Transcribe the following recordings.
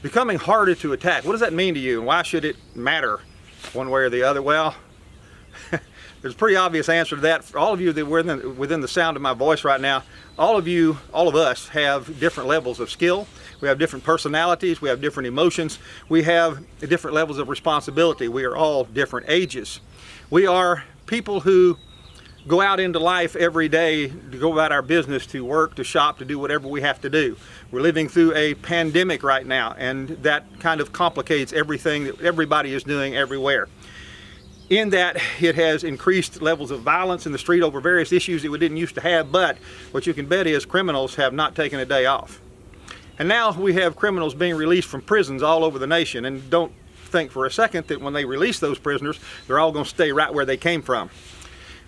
Becoming harder to attack. What does that mean to you, and why should it matter one way or the other? Well, there's a pretty obvious answer to that. For all of you that were within the sound of my voice right now, all of us have different levels of skill. We have different personalities. We have different emotions. We have different levels of responsibility. We are all different ages. We are people who go out into life every day to go about our business, to work, to shop, to do whatever we have to do. We're living through a pandemic right now, and that kind of complicates everything that everybody is doing everywhere. In that, it has increased levels of violence in the street over various issues that we didn't used to have, but what you can bet is criminals have not taken a day off. And now we have criminals being released from prisons all over the nation, and don't think for a second that when they release those prisoners, they're all going to stay right where they came from.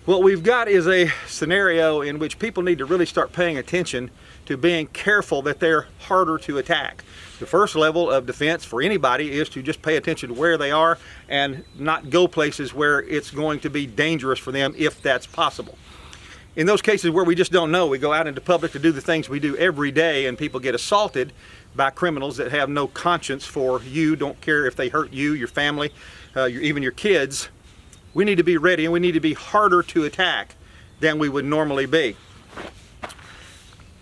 What we've got is a scenario in which people need to really start paying attention to being careful that they're harder to attack. The first level of defense for anybody is to just pay attention to where they are and not go places where it's going to be dangerous for them, if that's possible. In those cases where we just don't know, we go out into public to do the things we do every day, and people get assaulted by criminals that have no conscience for you, don't care if they hurt you, your family, even your kids. We need to be ready, and we need to be harder to attack than we would normally be.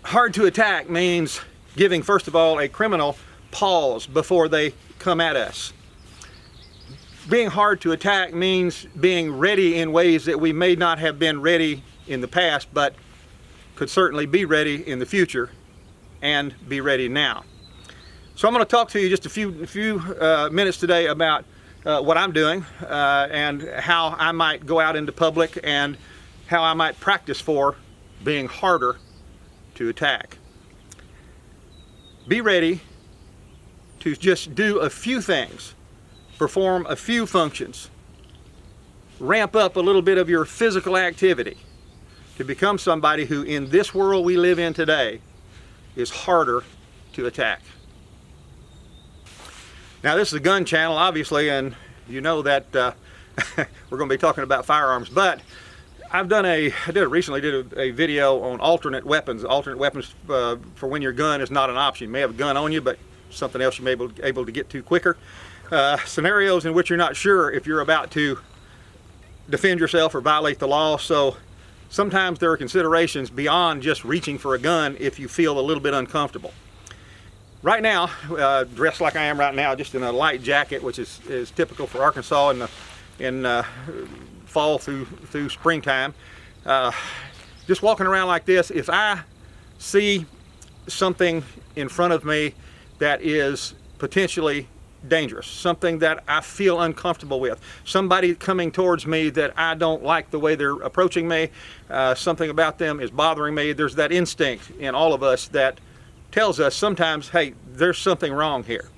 Hard to attack means giving, first of all, a criminal pause before they come at us. Being hard to attack means being ready in ways that we may not have been ready in the past, but could certainly be ready in the future and be ready now. So I'm going to talk to you just a few minutes today about what I'm doing and how I might go out into public and how I might practice for being harder to attack. Be ready to just do a few things, perform a few functions, ramp up a little bit of your physical activity to become somebody who, in this world we live in today, is harder to attack. Now, this is a gun channel, obviously, and you know that we're going to be talking about firearms, but I recently did a video on alternate weapons for when your gun is not an option. You may have a gun on you, but something else you may be able to get to quicker. Scenarios in which you're not sure if you're about to defend yourself or violate the law. So sometimes there are considerations beyond just reaching for a gun if you feel a little bit uncomfortable. Right now, dressed like I am right now, just in a light jacket, which is typical for Arkansas in fall through springtime. Just walking around like this, if I see something in front of me that is potentially dangerous, something that I feel uncomfortable with, somebody coming towards me that I don't like the way they're approaching me, something about them is bothering me, there's that instinct in all of us that tells us sometimes, hey, there's something wrong here.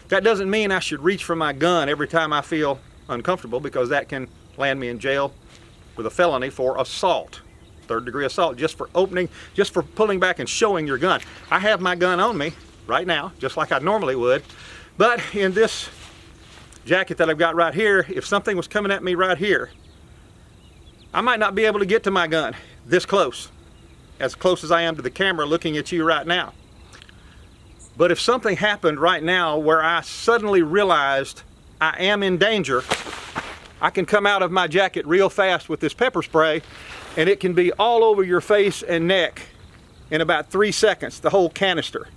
That doesn't mean I should reach for my gun every time I feel uncomfortable, because that can land me in jail with a felony for assault, third-degree assault, just for pulling back and showing your gun. I have my gun on me right now, just like I normally would, but in this jacket that I've got right here, if something was coming at me right here, I might not be able to get to my gun this close as I am to the camera looking at you right now. But if something happened right now where I suddenly realized I am in danger, I can come out of my jacket real fast with this pepper spray, and it can be all over your face and neck in about 3 seconds, the whole canister.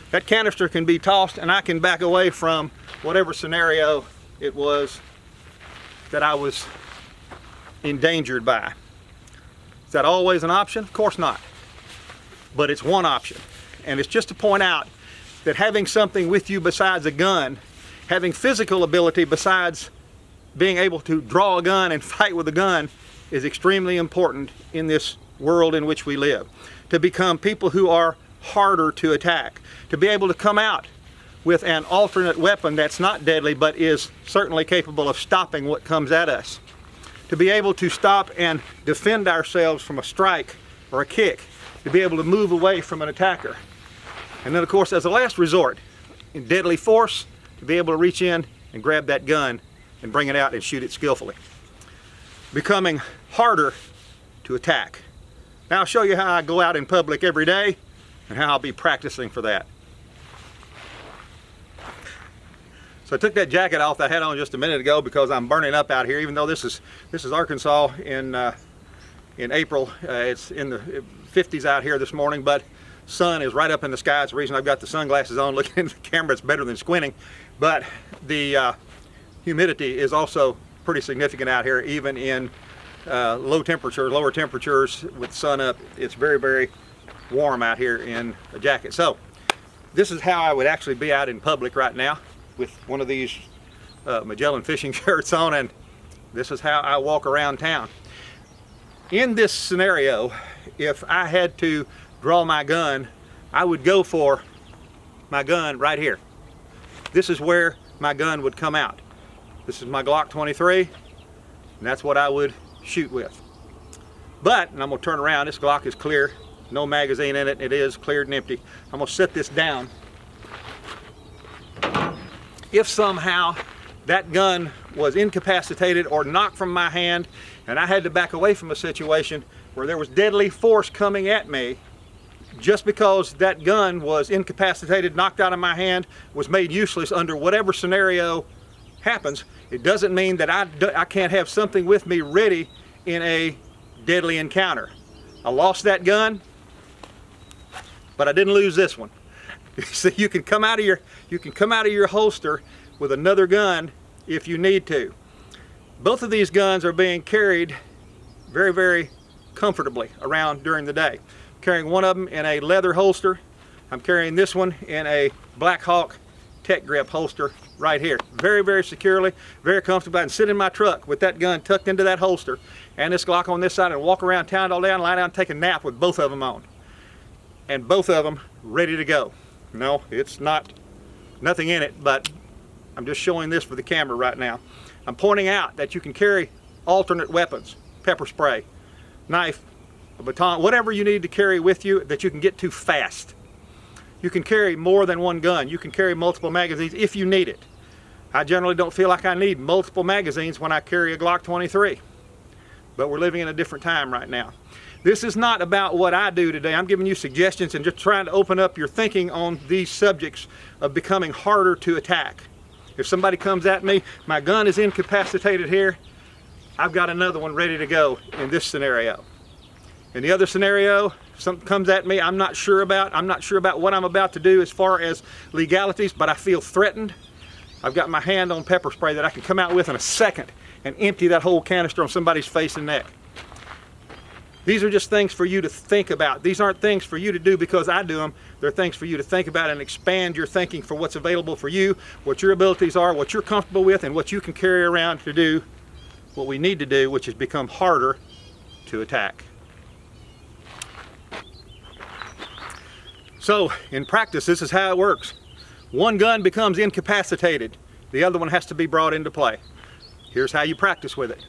That canister can be tossed, and I can back away from whatever scenario it was that I was endangered by. Is that always an option? Of course not. But it's one option. And it's just to point out that having something with you besides a gun, having physical ability besides being able to draw a gun and fight with a gun, is extremely important in this world in which we live. To become people who are harder to attack. To be able to come out with an alternate weapon that's not deadly but is certainly capable of stopping what comes at us. To be able to stop and defend ourselves from a strike or a kick. To be able to move away from an attacker. And then, of course, as a last resort, in deadly force, to be able to reach in and grab that gun and bring it out and shoot it skillfully. Becoming harder to attack. Now I'll show you how I go out in public every day and how I'll be practicing for that. So I took that jacket off that I had on just a minute ago because I'm burning up out here. Even though this is Arkansas in April, it's in the 50s out here this morning, but sun is right up in the sky. It's the reason I've got the sunglasses on. Looking into the camera, it's better than squinting. But the humidity is also pretty significant out here, even in lower temperatures with sun up. It's very, very warm out here in a jacket. So this is how I would actually be out in public right now, with one of these Magellan fishing shirts on, and this is how I walk around town. In this scenario, if I had to draw my gun, I would go for my gun right here. This is where my gun would come out. This is my Glock 23, and that's what I would shoot with. But, and I'm going to turn around, this Glock is clear, no magazine in it, it is cleared and empty. I'm going to set this down. If somehow that gun was incapacitated or knocked from my hand and I had to back away from a situation where there was deadly force coming at me, just because that gun was incapacitated, knocked out of my hand, was made useless under whatever scenario happens, it doesn't mean that I can't have something with me ready in a deadly encounter. I lost that gun, but I didn't lose this one. So you can come out of your holster with another gun if you need to. Both of these guns are being carried very, very comfortably around during the day. I'm carrying one of them in a leather holster. I'm carrying this one in a Black Hawk Tech Grip holster right here. Very, very securely, very comfortable. I can sit in my truck with that gun tucked into that holster and this Glock on this side and walk around town all day and lie down and take a nap with both of them on. And both of them ready to go. No, it's nothing in it, but I'm just showing this for the camera right now. I'm pointing out that you can carry alternate weapons, pepper spray, knife, a baton, whatever you need to carry with you that you can get to fast. You can carry more than one gun. You can carry multiple magazines if you need it. I generally don't feel like I need multiple magazines when I carry a Glock 23, but we're living in a different time right now. This is not about what I do today. I'm giving you suggestions and just trying to open up your thinking on these subjects of becoming harder to attack. If somebody comes at me, my gun is incapacitated here, I've got another one ready to go in this scenario. In the other scenario, something comes at me I'm not sure about what I'm about to do as far as legalities, but I feel threatened. I've got my hand on pepper spray that I can come out with in a second and empty that whole canister on somebody's face and neck. These are just things for you to think about. These aren't things for you to do because I do them. They're things for you to think about and expand your thinking for what's available for you, what your abilities are, what you're comfortable with, and what you can carry around to do what we need to do, which is become harder to attack. So, in practice, this is how it works. One gun becomes incapacitated. The other one has to be brought into play. Here's how you practice with it.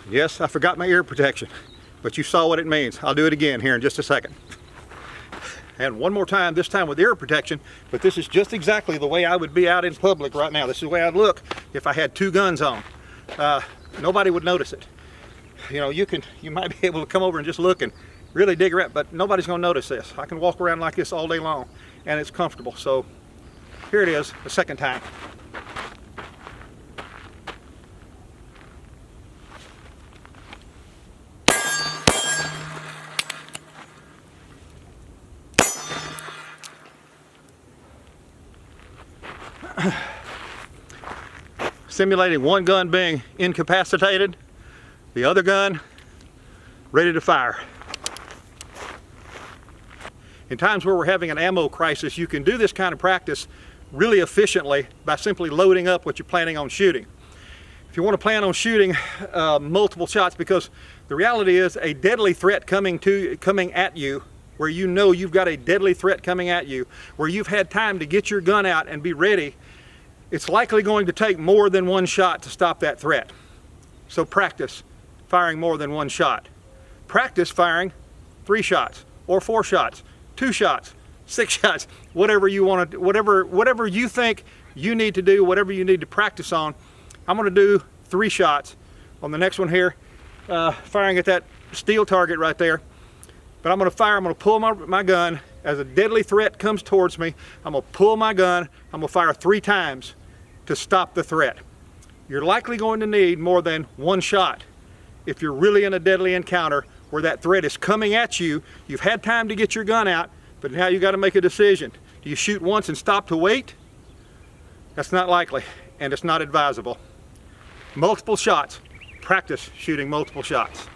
Yes, I forgot my ear protection, but you saw what it means. I'll do it again here in just a second. And one more time, this time with ear protection, but this is just exactly the way I would be out in public right now. This is the way I'd look if I had two guns on. Nobody would notice it. You know, you might be able to come over and just look and really dig around, but nobody's gonna notice this. I can walk around like this all day long, and it's comfortable. So here it is, the second time. Simulating one gun being incapacitated, the other gun ready to fire. In times where we're having an ammo crisis, you can do this kind of practice really efficiently by simply loading up what you're planning on shooting. If you want to plan on shooting multiple shots, because the reality is a deadly threat coming at you, where you know you've got a deadly threat coming at you, where you've had time to get your gun out and be ready, it's likely going to take more than one shot to stop that threat. So practice firing more than one shot. Practice firing 3 shots, or 4 shots, 2 shots, 6 shots, whatever you want to, whatever you think you need to do, whatever you need to practice on. I'm going to do 3 shots on the next one here, firing at that steel target right there. But I'm going to fire, I'm going to pull my gun. As a deadly threat comes towards me, I'm going to pull my gun, I'm going to fire 3 times to stop the threat. You're likely going to need more than 1 shot if you're really in a deadly encounter where that threat is coming at you. You've had time to get your gun out, but now you got to make a decision. Do you shoot once and stop to wait? That's not likely, and it's not advisable. Multiple shots. Practice shooting multiple shots.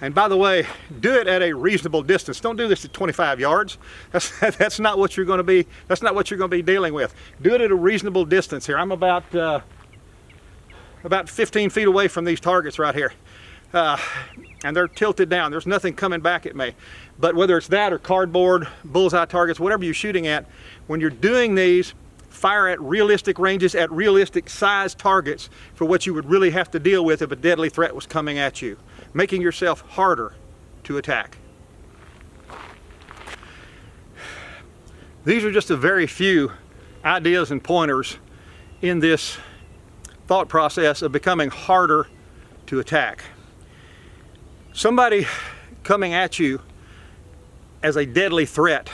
And by the way, do it at a reasonable distance. Don't do this at 25 yards. That's not what you're going to be. That's not what you're going to be dealing with. Do it at a reasonable distance here. I'm about 15 feet away from these targets right here, and they're tilted down. There's nothing coming back at me. But whether it's that or cardboard, bullseye targets, whatever you're shooting at, when you're doing these, fire at realistic ranges, at realistic size targets for what you would really have to deal with if a deadly threat was coming at you, making yourself harder to attack. These are just a very few ideas and pointers in this thought process of becoming harder to attack. Somebody coming at you as a deadly threat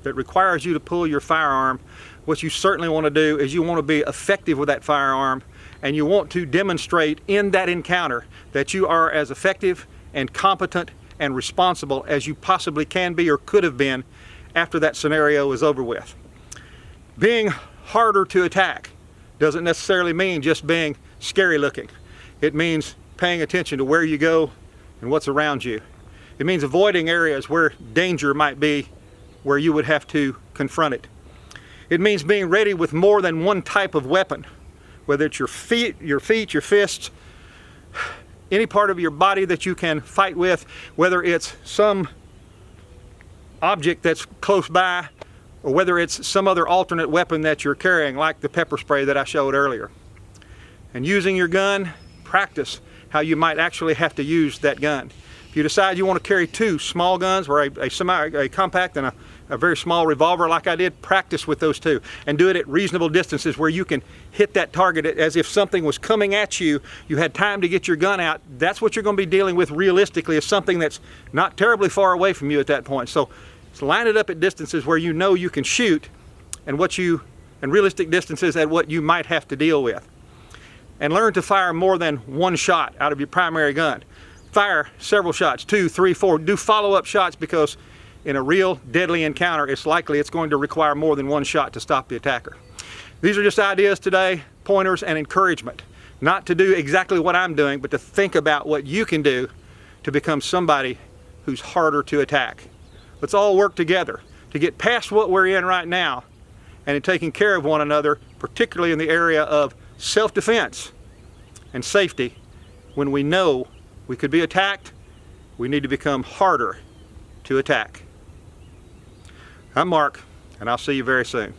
that requires you to pull your firearm, what you certainly want to do is you want to be effective with that firearm, and you want to demonstrate in that encounter that you are as effective and competent and responsible as you possibly can be or could have been after that scenario is over with. Being harder to attack doesn't necessarily mean just being scary looking. It means paying attention to where you go and what's around you. It means avoiding areas where danger might be, where you would have to confront it. It means being ready with more than one type of weapon, whether it's your feet, your fists, any part of your body that you can fight with, whether it's some object that's close by, or whether it's some other alternate weapon that you're carrying, like the pepper spray that I showed earlier. And using your gun, practice how you might actually have to use that gun. If you decide you want to carry 2 small guns, or a compact and a very small revolver like I did, practice with those 2 and do it at reasonable distances where you can hit that target as if something was coming at you. You had time to get your gun out. That's what you're going to be dealing with realistically, is something that's not terribly far away from you at that point. So line it up at distances where you know you can shoot, and realistic distances at what you might have to deal with. And learn to fire more than 1 shot out of your primary gun. Fire several shots, 2, 3, 4. Do follow-up shots, because in a real deadly encounter, it's likely it's going to require more than 1 shot to stop the attacker. These are just ideas today, pointers and encouragement. Not to do exactly what I'm doing, but to think about what you can do to become somebody who's harder to attack. Let's all work together to get past what we're in right now, and in taking care of one another, particularly in the area of self-defense and safety. When we know we could be attacked, we need to become harder to attack. I'm Mark, and I'll see you very soon.